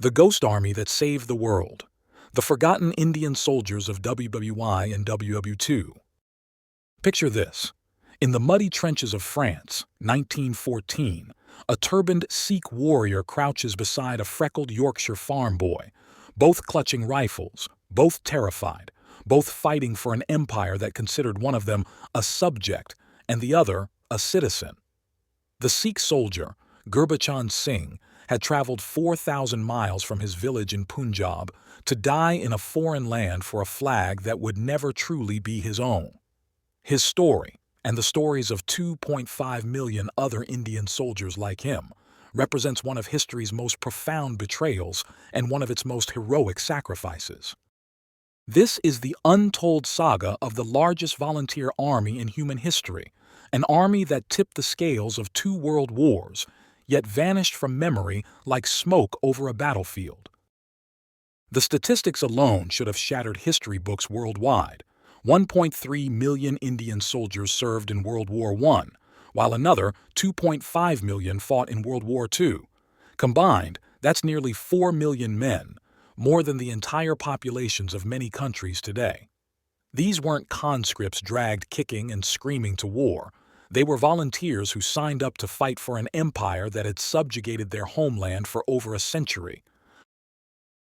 The Ghost Army that saved the world. The forgotten Indian soldiers of WWI and WW2. Picture this. In the muddy trenches of France, 1914, a turbaned Sikh warrior crouches beside a freckled Yorkshire farm boy, both clutching rifles, both terrified, both fighting for an empire that considered one of them a subject and the other a citizen. The Sikh soldier, Gurkhas Singh, had traveled 4,000 miles from his village in Punjab to die in a foreign land for a flag that would never truly be his own. His story, and the stories of 2.5 million other Indian soldiers like him, represents one of history's most profound betrayals and one of its most heroic sacrifices. This is the untold saga of the largest volunteer army in human history, an army that tipped the scales of 2 world wars, yet vanished from memory like smoke over a battlefield. The statistics alone should have shattered history books worldwide. 1.3 million Indian soldiers served in World War I, while another 2.5 million fought in World War II. Combined, that's nearly 4 million men, more than the entire populations of many countries today. These weren't conscripts dragged kicking and screaming to war. They were volunteers who signed up to fight for an empire that had subjugated their homeland for over a century.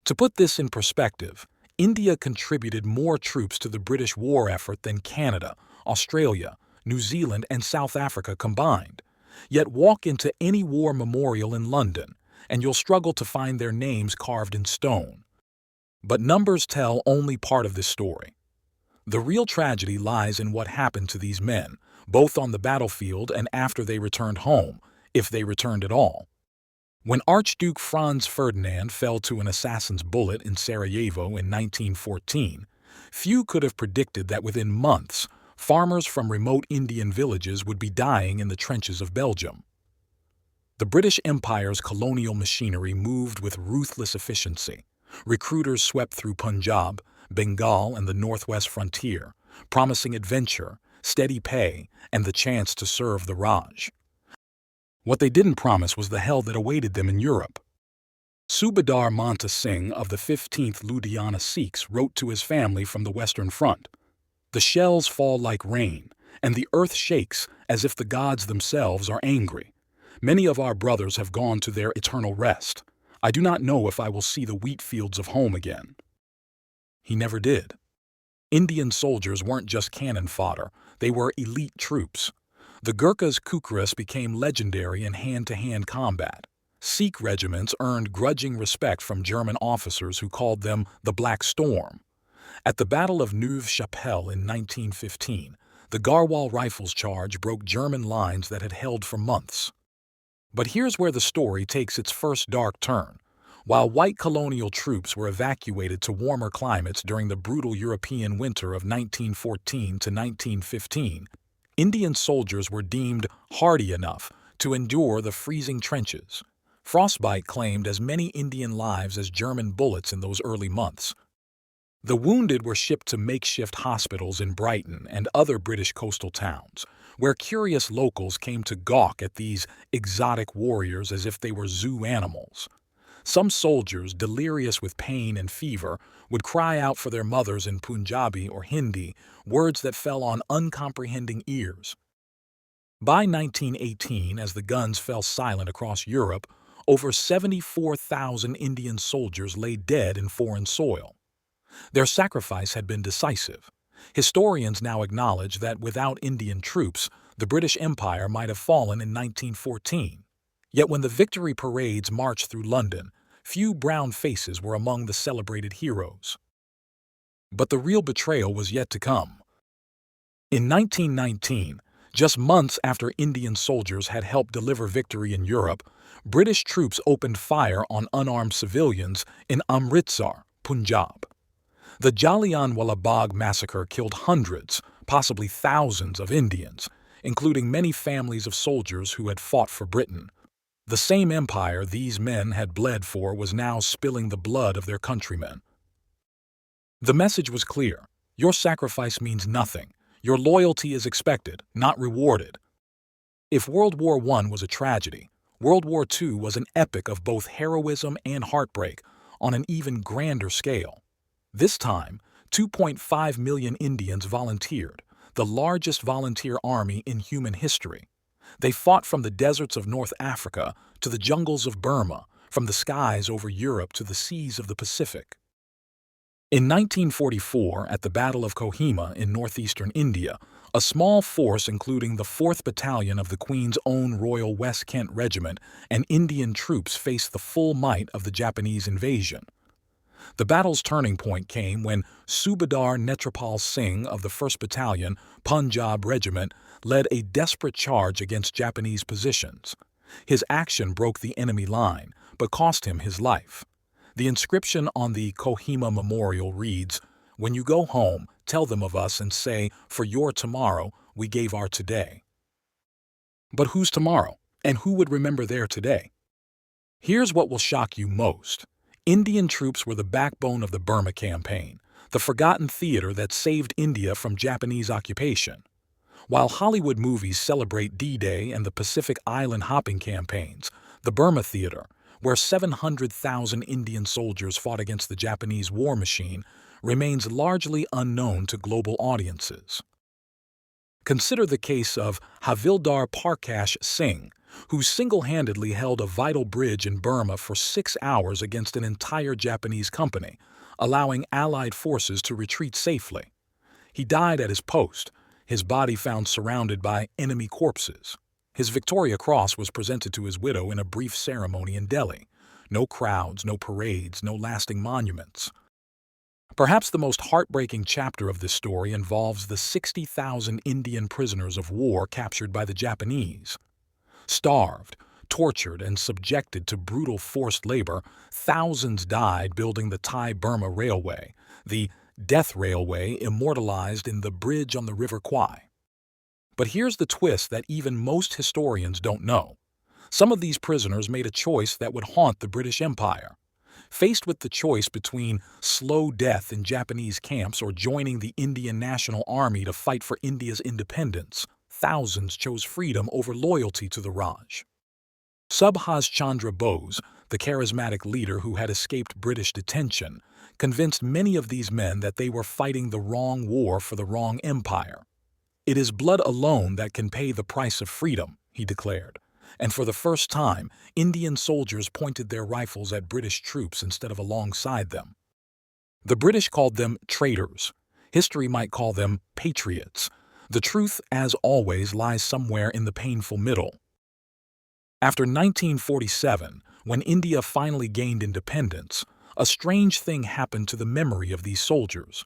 To put this in perspective, India contributed more troops to the British war effort than Canada, Australia, New Zealand, and South Africa combined. Yet walk into any war memorial in London, and you'll struggle to find their names carved in stone. But numbers tell only part of this story. The real tragedy lies in what happened to these men, both on the battlefield and after they returned home, if they returned at all. When Archduke Franz Ferdinand fell to an assassin's bullet in Sarajevo in 1914, few could have predicted that within months, farmers from remote Indian villages would be dying in the trenches of Belgium. The British Empire's colonial machinery moved with ruthless efficiency. Recruiters swept through Punjab, Bengal, and the northwest frontier, promising adventure, steady pay, and the chance to serve the Raj. What they didn't promise was the hell that awaited them in Europe. Subadar Manta Singh of the 15th Ludhiana Sikhs wrote to his family from the Western Front, "The shells fall like rain, and the earth shakes as if the gods themselves are angry. Many of our brothers have gone to their eternal rest. I do not know if I will see the wheat fields of home again." He never did. Indian soldiers weren't just cannon fodder, they were elite troops. The Gurkhas became legendary in hand-to-hand combat. Sikh regiments earned grudging respect from German officers who called them the Black Storm. At the Battle of Neuve-Chapelle in 1915, the Garhwal Rifles charge broke German lines that had held for months. But here's where the story takes its first dark turn. While white colonial troops were evacuated to warmer climates during the brutal European winter of 1914 to 1915, Indian soldiers were deemed hardy enough to endure the freezing trenches. Frostbite claimed as many Indian lives as German bullets in those early months. The wounded were shipped to makeshift hospitals in Brighton and other British coastal towns, where curious locals came to gawk at these exotic warriors as if they were zoo animals. Some soldiers, delirious with pain and fever, would cry out for their mothers in Punjabi or Hindi, words that fell on uncomprehending ears. By 1918, as the guns fell silent across Europe, over 74,000 Indian soldiers lay dead in foreign soil. Their sacrifice had been decisive. Historians now acknowledge that without Indian troops, the British Empire might have fallen in 1914. Yet when the victory parades marched through London, few brown faces were among the celebrated heroes. But the real betrayal was yet to come. In 1919, just months after Indian soldiers had helped deliver victory in Europe, British troops opened fire on unarmed civilians in Amritsar, Punjab. The Jallianwala Bagh massacre killed hundreds, possibly thousands of Indians, including many families of soldiers who had fought for Britain. The same empire these men had bled for was now spilling the blood of their countrymen. The message was clear. Your sacrifice means nothing. Your loyalty is expected, not rewarded. If World War I was a tragedy, World War II was an epic of both heroism and heartbreak on an even grander scale. This time, 2.5 million Indians volunteered, the largest volunteer army in human history. They fought from the deserts of North Africa to the jungles of Burma, from the skies over Europe to the seas of the Pacific. In 1944, at the Battle of Kohima in northeastern India, a small force including the 4th Battalion of the Queen's Own Royal West Kent Regiment and Indian troops faced the full might of the Japanese invasion. The battle's turning point came when Subedar Netrapal Singh of the 1st Battalion, Punjab Regiment, led a desperate charge against Japanese positions. His action broke the enemy line, but cost him his life. The inscription on the Kohima Memorial reads, "When you go home, tell them of us and say, 'For your tomorrow, we gave our today.'" But whose tomorrow? And who would remember their today? Here's what will shock you most. Indian troops were the backbone of the Burma campaign, the forgotten theater that saved India from Japanese occupation. While Hollywood movies celebrate D-Day and the Pacific Island hopping campaigns, the Burma theater, where 700,000 Indian soldiers fought against the Japanese war machine, remains largely unknown to global audiences. Consider the case of Havildar Parkash Singh, who single-handedly held a vital bridge in Burma for 6 hours against an entire Japanese company, allowing Allied forces to retreat safely. He died at his post, his body found surrounded by enemy corpses. His Victoria Cross was presented to his widow in a brief ceremony in Delhi. No crowds, no parades, no lasting monuments. Perhaps the most heartbreaking chapter of this story involves the 60,000 Indian prisoners of war captured by the Japanese. Starved, tortured, and subjected to brutal forced labor, thousands died building the Thai-Burma Railway, the Death Railway immortalized in the bridge on the River Kwai. But here's the twist that even most historians don't know. Some of these prisoners made a choice that would haunt the British Empire. Faced with the choice between slow death in Japanese camps or joining the Indian National Army to fight for India's independence, thousands chose freedom over loyalty to the Raj. Subhas Chandra Bose, the charismatic leader who had escaped British detention, convinced many of these men that they were fighting the wrong war for the wrong empire. "It is blood alone that can pay the price of freedom," he declared. And for the first time, Indian soldiers pointed their rifles at British troops instead of alongside them. The British called them traitors. History might call them patriots. The truth, as always, lies somewhere in the painful middle. After 1947, when India finally gained independence, a strange thing happened to the memory of these soldiers.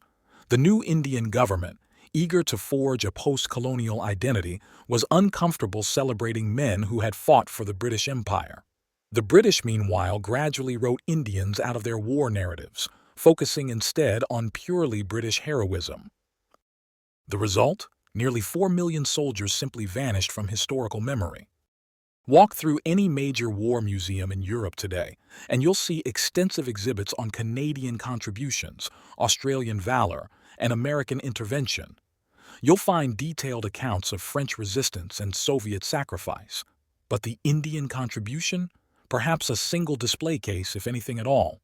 The new Indian government, eager to forge a post-colonial identity, was uncomfortable celebrating men who had fought for the British Empire. The British, meanwhile, gradually wrote Indians out of their war narratives, focusing instead on purely British heroism. The result? Nearly 4 million soldiers simply vanished from historical memory. Walk through any major war museum in Europe today, and you'll see extensive exhibits on Canadian contributions, Australian valor, and American intervention. You'll find detailed accounts of French resistance and Soviet sacrifice. But the Indian contribution? Perhaps a single display case, if anything at all.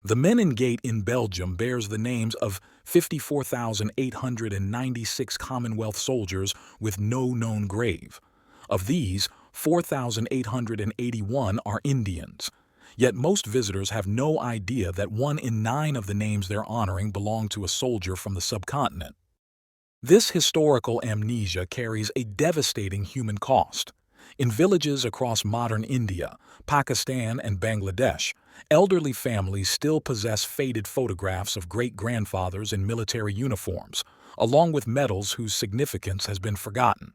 The Menin Gate in Belgium bears the names of 54,896 Commonwealth soldiers with no known grave. Of these, 4,881 are Indians. Yet most visitors have no idea that 1 in 9 of the names they're honoring belong to a soldier from the subcontinent. This historical amnesia carries a devastating human cost. In villages across modern India, Pakistan, and Bangladesh, elderly families still possess faded photographs of great-grandfathers in military uniforms, along with medals whose significance has been forgotten.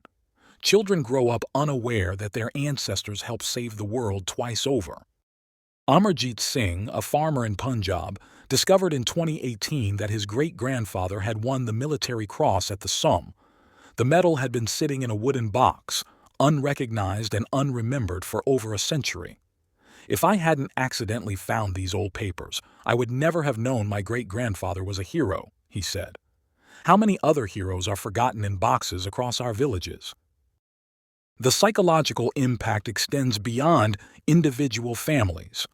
Children grow up unaware that their ancestors helped save the world twice over. Amarjit Singh, a farmer in Punjab, discovered in 2018 that his great-grandfather had won the Military Cross at the Somme. The medal had been sitting in a wooden box, unrecognized and unremembered for over a century. "If I hadn't accidentally found these old papers, I would never have known my great-grandfather was a hero," he said. How many other heroes are forgotten in boxes across our villages? The psychological impact extends beyond individual families.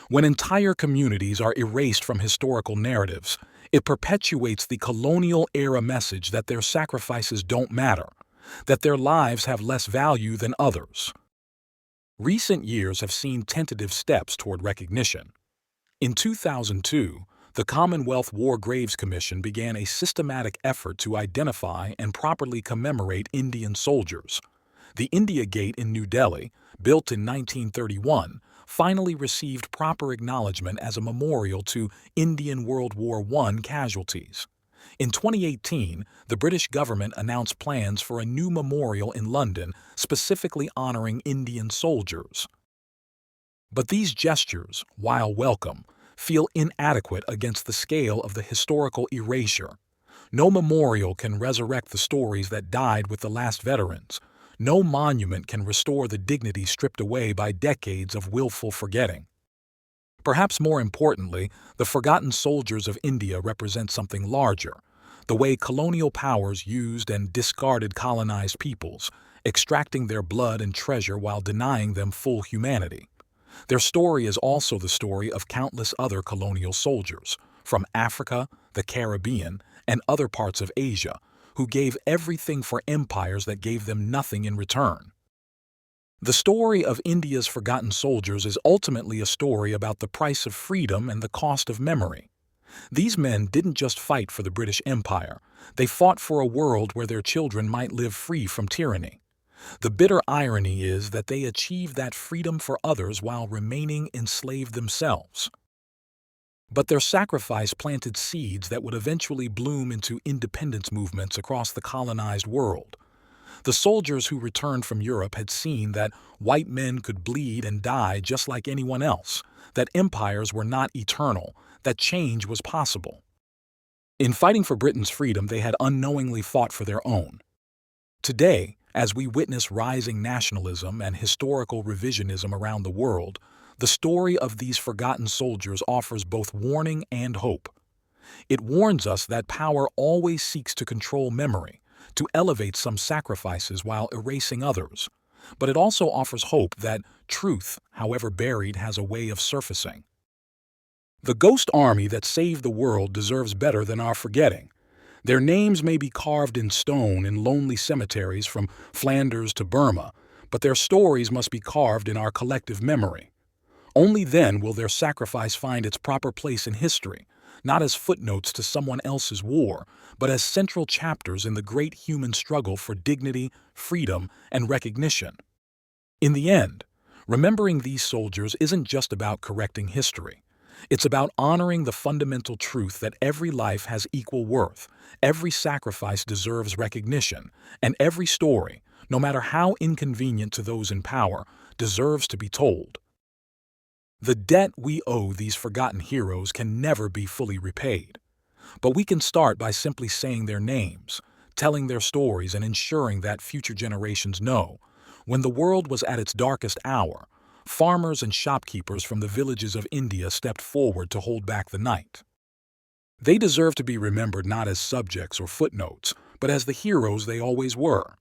When entire communities are erased from historical narratives, it perpetuates the colonial-era message that their sacrifices don't matter, that their lives have less value than others. Recent years have seen tentative steps toward recognition. In 2002, the Commonwealth War Graves Commission began a systematic effort to identify and properly commemorate Indian soldiers. The India Gate in New Delhi, built in 1931, finally received proper acknowledgement as a memorial to Indian World War I casualties. In 2018, the British government announced plans for a new memorial in London specifically honoring Indian soldiers. But these gestures, while welcome, feel inadequate against the scale of the historical erasure. No memorial can resurrect the stories that died with the last veterans. No monument can restore the dignity stripped away by decades of willful forgetting. Perhaps more importantly, the forgotten soldiers of India represent something larger: the way colonial powers used and discarded colonized peoples, extracting their blood and treasure while denying them full humanity. Their story is also the story of countless other colonial soldiers, from Africa, the Caribbean, and other parts of Asia, who gave everything for empires that gave them nothing in return. The story of India's forgotten soldiers is ultimately a story about the price of freedom and the cost of memory. These men didn't just fight for the British Empire, they fought for a world where their children might live free from tyranny. The bitter irony is that they achieved that freedom for others while remaining enslaved themselves. But their sacrifice planted seeds that would eventually bloom into independence movements across the colonized world. The soldiers who returned from Europe had seen that white men could bleed and die just like anyone else, that empires were not eternal, that change was possible. In fighting for Britain's freedom, they had unknowingly fought for their own. Today, as we witness rising nationalism and historical revisionism around the world, the story of these forgotten soldiers offers both warning and hope. It warns us that power always seeks to control memory, to elevate some sacrifices while erasing others. But it also offers hope that truth, however buried, has a way of surfacing. The ghost army that saved the world deserves better than our forgetting. Their names may be carved in stone in lonely cemeteries from Flanders to Burma, but their stories must be carved in our collective memory. Only then will their sacrifice find its proper place in history, not as footnotes to someone else's war, but as central chapters in the great human struggle for dignity, freedom, and recognition. In the end, remembering these soldiers isn't just about correcting history. It's about honoring the fundamental truth that every life has equal worth, every sacrifice deserves recognition, and every story, no matter how inconvenient to those in power, deserves to be told. The debt we owe these forgotten heroes can never be fully repaid. But we can start by simply saying their names, telling their stories, and ensuring that future generations know, when the world was at its darkest hour, farmers and shopkeepers from the villages of India stepped forward to hold back the night. They deserve to be remembered not as subjects or footnotes, but as the heroes they always were.